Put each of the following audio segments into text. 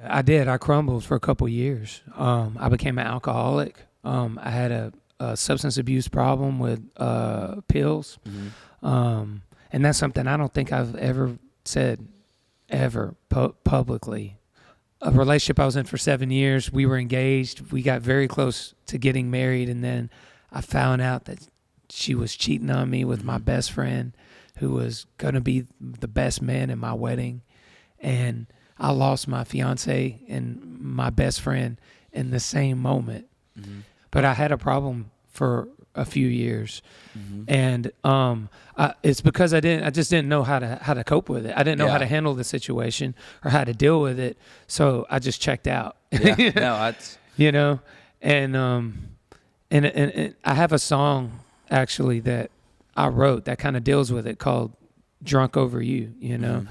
I did. I crumbled for a couple years. I became an alcoholic. I had a substance abuse problem with pills. And that's something I don't think I've ever said publicly. A relationship I was in for 7 years, we were engaged. We got very close to getting married. And then I found out that she was cheating on me with my best friend, who was going to be the best man in my wedding. And I lost my fiance and my best friend in the same moment. But I had a problem for a few years. And it's because I just didn't know how to cope with it. I didn't know how to handle the situation or how to deal with it. So I just checked out. Yeah, no, that's... You know, and I have a song actually that I wrote that kind of deals with it, called "Drunk Over You." You know,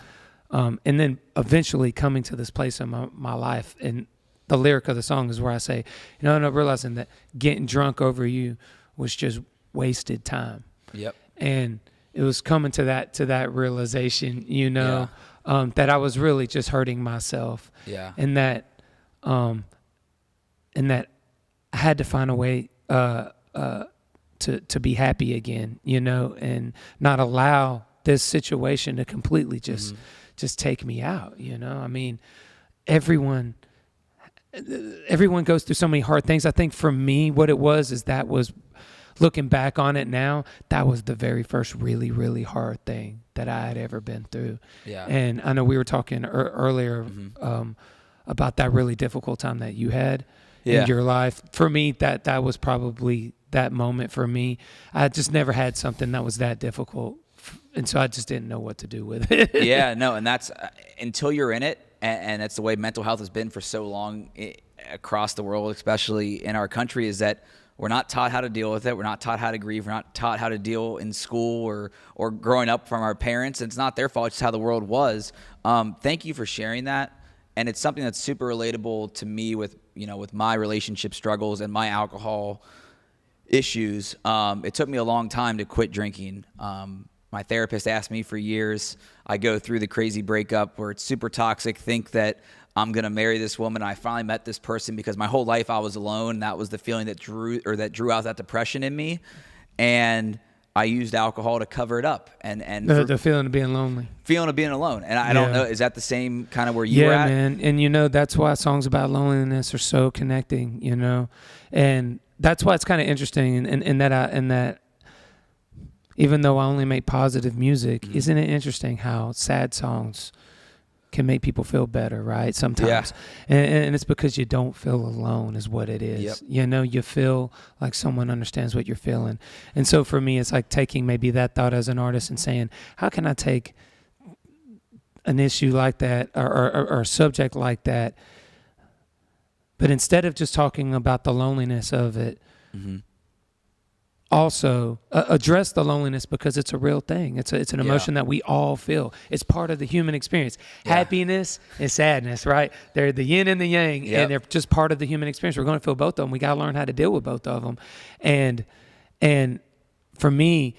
and then eventually coming to this place in my life, and the lyric of the song is where I say, you know, and realizing that getting drunk over you was just wasted time. Yep. And it was coming to that realization, you know, that I was really just hurting myself. Yeah. And that I had to find a way to be happy again, you know, and not allow this situation to completely just take me out, you know. I mean, everyone goes through so many hard things. I think for me, what it was looking back on it now, that was the very first really, really hard thing that I had ever been through. Yeah. And I know we were talking earlier about that really difficult time that you had in your life. For me, that was probably that moment for me. I just never had something that was that difficult. And so I just didn't know what to do with it. Yeah, no, and that's until you're in it, and that's the way mental health has been for so long across the world, especially in our country, is that we're not taught how to deal with it. We're not taught how to grieve. We're not taught how to deal in school or growing up from our parents. It's not their fault. It's how the world was. Thank you for sharing that. And it's something that's super relatable to me with my relationship struggles and my alcohol issues. It took me a long time to quit drinking. My therapist asked me for years. I go through the crazy breakup where it's super toxic, think that I'm going to marry this woman. I finally met this person because my whole life I was alone. That was the feeling that drew out that depression in me. And I used alcohol to cover it up. And the feeling of being lonely. Feeling of being alone. And I don't know, is that the same kind of where you were at? Yeah, man. And, you know, that's why songs about loneliness are so connecting, you know. And that's why it's kind of interesting in that even though I only make positive music, isn't it interesting how sad songs can make people feel better, right? Sometimes. Yeah. And it's because you don't feel alone is what it is. Yep. You know, you feel like someone understands what you're feeling. And so for me, it's like taking maybe that thought as an artist and saying, how can I take an issue like that or a subject like that, but instead of just talking about the loneliness of it, also address the loneliness because it's a real thing. It's an emotion that we all feel. It's part of the human experience. Yeah. Happiness and sadness, right? They're the yin and the yang, and they're just part of the human experience. We're going to feel both of them. We got to learn how to deal with both of them. And for me,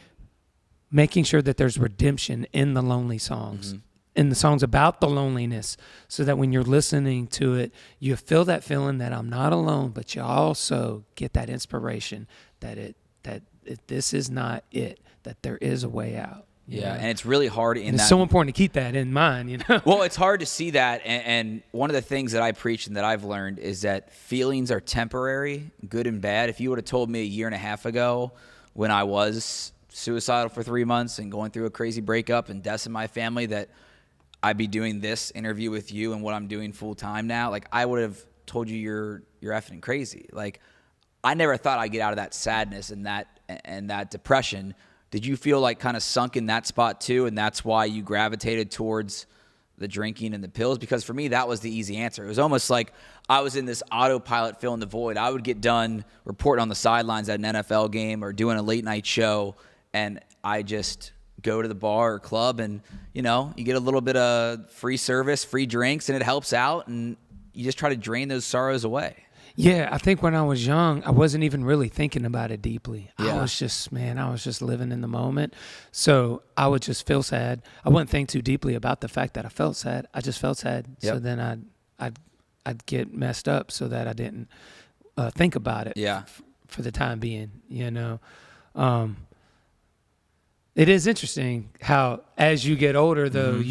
making sure that there's redemption in the lonely songs, in the songs about the loneliness, so that when you're listening to it, you feel that feeling that I'm not alone, but you also get that inspiration that this is not it, that there is a way out. Yeah, and it's really hard it's so important to keep that in mind, you know? Well, it's hard to see that, and one of the things that I preach and that I've learned is that feelings are temporary, good and bad. If you would have told me a year and a half ago when I was suicidal for 3 months and going through a crazy breakup and deaths in my family that I'd be doing this interview with you and what I'm doing full time now, like I would have told you you're effing crazy. Like I never thought I'd get out of that sadness and that depression. Did you feel like kind of sunk in that spot too, and that's why you gravitated towards the drinking and the pills? Because for me, that was the easy answer. It was almost like I was in this autopilot filling the void. I would get done reporting on the sidelines at an NFL game or doing a late night show, and I just go to the bar or club, and you get a little bit of free service, free drinks, and it helps out, and you just try to drain those sorrows away. Yeah, I think when I was young, I wasn't even really thinking about it deeply. Yeah. I was just living in the moment. So I would just feel sad. I wouldn't think too deeply about the fact that I felt sad. I just felt sad. Yep. So then I'd I'd get messed up so that I didn't think about it. Yeah. For the time being, you know. It is interesting how as you get older, though,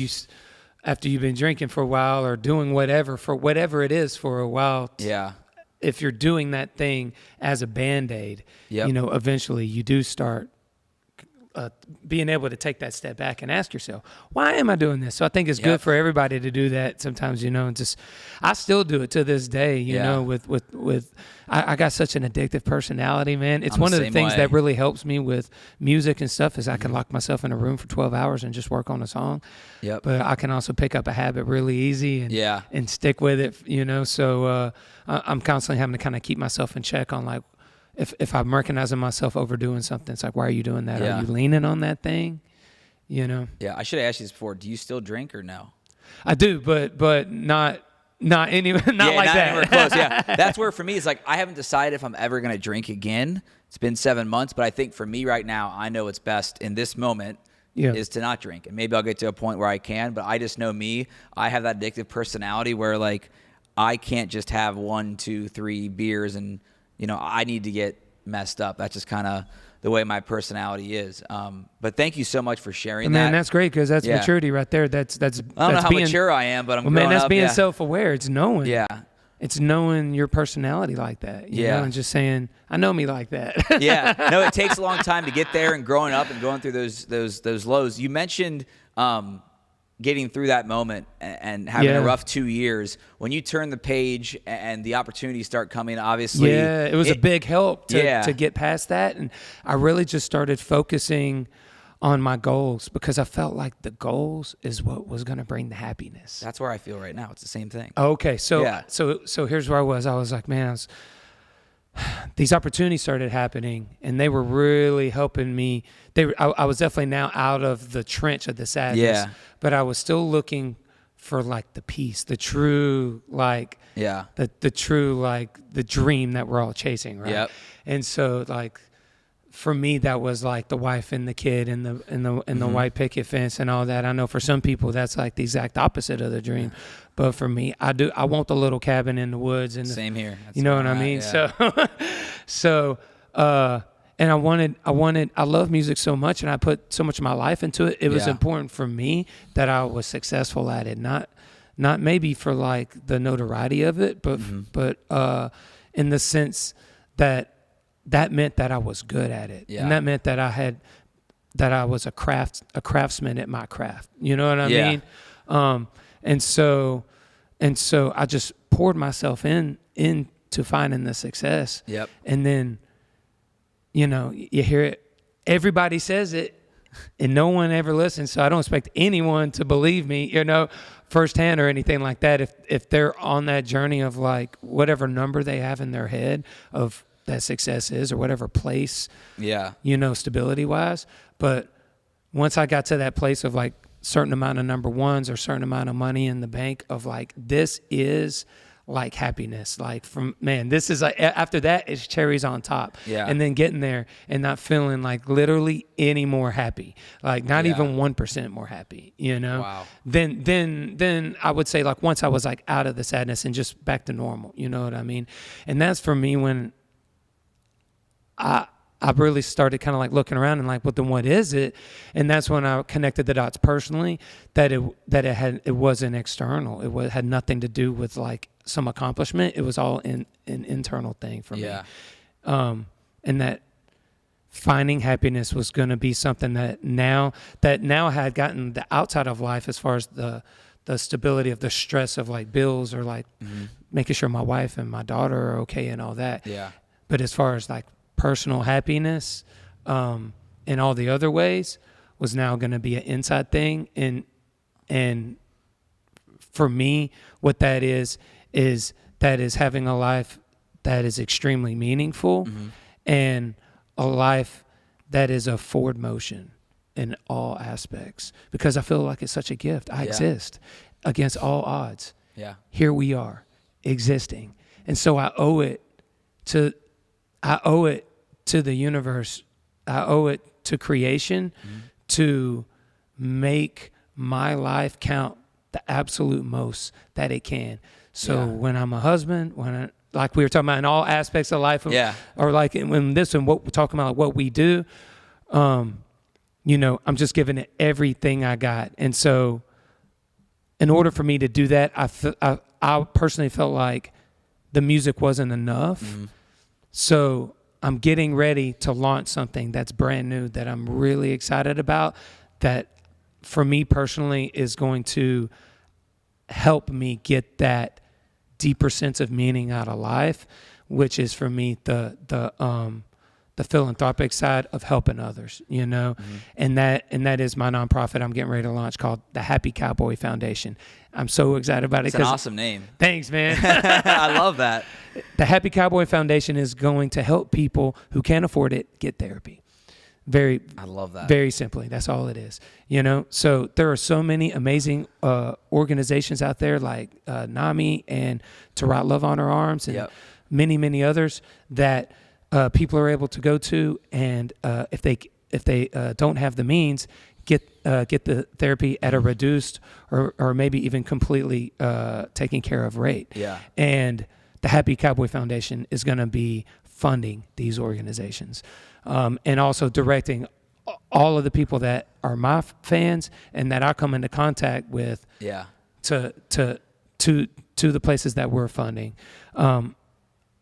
after you've been drinking for a while or doing whatever it is for a while. Yeah. If you're doing that thing as a Band-Aid, Yep. you know, eventually you do start being able to take that step back and ask yourself, why am I doing this? So I think it's good for everybody to do that sometimes, you know, and just, I still do it to this day, you know, I got such an addictive personality, man. It's one of the things that really helps me with music and stuff is I can lock myself in a room for 12 hours and just work on a song. Yep. But I can also pick up a habit really easy and stick with it, you know. So I'm constantly having to kind of keep myself in check on like, if I'm recognizing myself overdoing something, it's like, why are you doing that? Yeah. Are you leaning on that thing? You know? Yeah. I should have asked you this before. Do you still drink or no? I do, but not not like that. Anywhere close. Yeah. That's where for me, it's like, I haven't decided if I'm ever going to drink again. It's been 7 months, but I think for me right now, I know it's best in this moment is to not drink. And maybe I'll get to a point where I can, but I just know me, I have that addictive personality where like, I can't just have 1, 2, 3 beers and, you know, I need to get messed up. That's just kind of the way my personality is. But thank you so much for sharing that. Man, that's great because that's maturity right there. That's I don't know how mature I am, but I'm growing that's up, being self-aware. It's knowing. Yeah. It's knowing your personality like that. You know, and just saying, I know me like that. Yeah. No, it takes a long time to get there and growing up and going through those lows. You mentioned getting through that moment and having a rough 2 years. When you turn the page and the opportunities start coming, obviously. Yeah, it was a big help to get past that. And I really just started focusing on my goals because I felt like the goals is what was going to bring the happiness. That's where I feel right now. It's the same thing. Okay, so here's where I was. I was like, man, these opportunities started happening, and they were really helping me. I was definitely now out of the trench of the sadness, but I was still looking for like the peace, the true the true the dream that we're all chasing, right? Yep. And so like for me, that was like the wife and the kid and the white picket fence and all that. I know for some people that's like the exact opposite of the dream, but for me, I want the little cabin in the woods and same here. That's you know what I mean? Yeah. So and I love music so much, and I put so much of my life into it. It was important for me that I was successful at it, not maybe for like the notoriety of it, but in the sense that meant that I was good at it, and that meant that I was a craftsman at my craft. You know what I mean? And so I just poured myself into finding the success. Yep. And then, you know, you hear it, everybody says it, and no one ever listens. So I don't expect anyone to believe me, you know, firsthand or anything like that. If they're on that journey of like whatever number they have in their head of that success is, or whatever place, you know, stability wise. But once I got to that place of like certain amount of number ones or certain amount of money in the bank of like, this is like happiness, like this is like, after that it's cherries on top. And then getting there and not feeling like literally any more happy, like not even 1% more happy, you know. Wow. Then I would say like once I was like out of the sadness and just back to normal, you know what I mean? And that's for me when I really started kind of like looking around and like, well, then what is it? And that's when I connected the dots personally, that it wasn't external. It had nothing to do with like some accomplishment. It was all an internal thing for me. And that finding happiness was going to be something that now I had gotten the outside of life as far as the stability of the stress of like bills or like making sure my wife and my daughter are okay and all that. But as far as like personal happiness in all the other ways was now going to be an inside thing. And for me, what that is having a life that is extremely meaningful and a life that is a forward motion in all aspects, because I feel like it's such a gift. I exist against all odds. Here we are existing. And so I owe it to the universe. I owe it to creation to make my life count the absolute most that it can, So when I'm a husband, like we were talking about in all aspects of life, or like when this and what we're talking about, like what we do, you know, I'm just giving it everything I got. And so in order for me to do that, I personally felt like the music wasn't enough. Mm-hmm. So I'm getting ready to launch something that's brand new that I'm really excited about, that for me personally is going to help me get that deeper sense of meaning out of life, which is for me the philanthropic side of helping others, you know. And that is my nonprofit I'm getting ready to launch, called the Happy Cowboy Foundation. I'm so excited about it. It's an awesome name. Thanks, man. I love that. The Happy Cowboy Foundation is going to help people who can't afford it get therapy. I love that. Very simply, that's all it is. You know, so there are so many amazing organizations out there, like NAMI and To Write Love on Our Arms, and many, many others that people are able to go to, and if they don't have the means, get the therapy at a reduced or maybe even completely taken care of rate. Yeah. And the Happy Cowboy Foundation is going to be funding these organizations, and also directing all of the people that are my fans and that I come into contact with. Yeah. To the places that we're funding.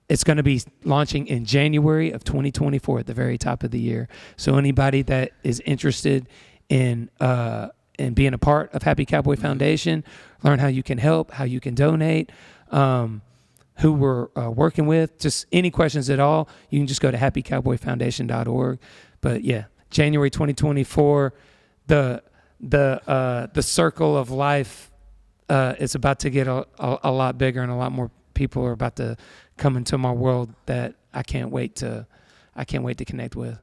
It's going to be launching in January of 2024 at the very top of the year. So anybody that is interested in being a part of Happy Cowboy Foundation, learn how you can help, how you can donate, who we're working with, just any questions at all, you can just go to happycowboyfoundation.org. But yeah, January 2024, the circle of life is about to get a lot bigger, and a lot more people are about to come into my world that I can't wait to connect with.